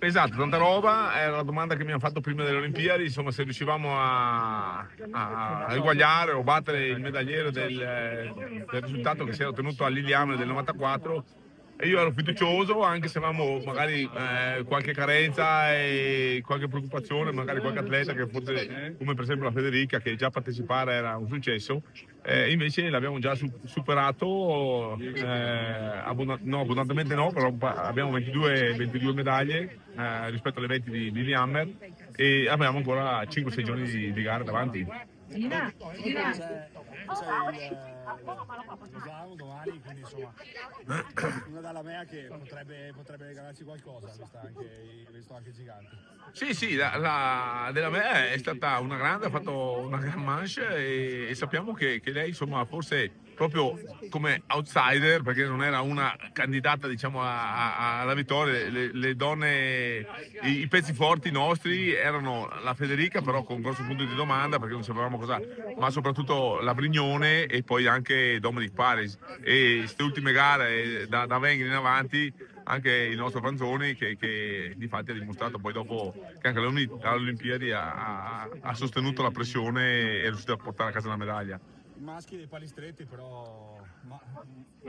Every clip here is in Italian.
Esatto, tanta roba, era la domanda che mi hanno fatto prima delle Olimpiadi, insomma se riuscivamo a eguagliare o battere il medagliere del risultato che si era ottenuto a Lillehammer del 94, e io ero fiducioso, anche se avevamo magari qualche carenza e qualche preoccupazione, magari qualche atleta che forse, come per esempio la Federica, che già partecipare era un successo. Invece l'abbiamo già superato, no, abbondantemente no, però abbiamo 22 medaglie rispetto alle 20 di Lillehammer, e abbiamo ancora 5-6 giorni di gara davanti. Lo slalom domani, quindi insomma una dalla mea che potrebbe regalarci qualcosa, visto anche il gigante. Sì, sì, la della me è stata una grande, ha fatto una gran manche, e sappiamo che lei, insomma, forse proprio come outsider, perché non era una candidata, diciamo, alla vittoria, le donne, i pezzi forti nostri erano la Federica, però con un grosso punto di domanda, perché non sapevamo cosa, ma soprattutto la Brignone e poi anche Dominic Paris. E queste ultime gare da Wengen in avanti, anche il nostro Franzoni che di fatti ha dimostrato poi dopo che anche alle Olimpiadi ha sostenuto la pressione e è riuscito a portare a casa la medaglia. I maschi dei palistretti però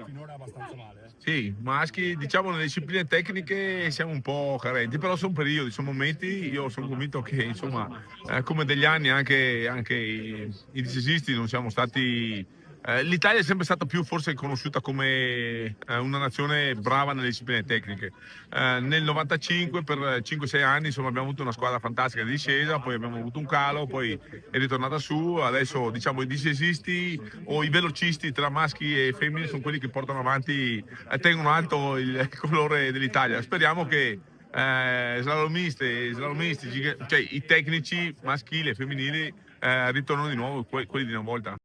finora abbastanza male. Sì, maschi, diciamo nelle discipline tecniche siamo un po' carenti, però sono periodi, sono momenti. Io sono convinto che, insomma, come degli anni anche i dissesisti non siamo stati. L'Italia è sempre stata più forse conosciuta come una nazione brava nelle discipline tecniche. Nel 95 per 5-6 anni, insomma, abbiamo avuto una squadra fantastica di discesa, poi abbiamo avuto un calo, poi è ritornata su. Adesso, diciamo, i dissesisti o i velocisti tra maschi e femmine sono quelli che portano avanti, tengono alto il colore dell'Italia. Speriamo che slalomisti, cioè i tecnici maschili e femminili ritornano di nuovo quelli di una volta.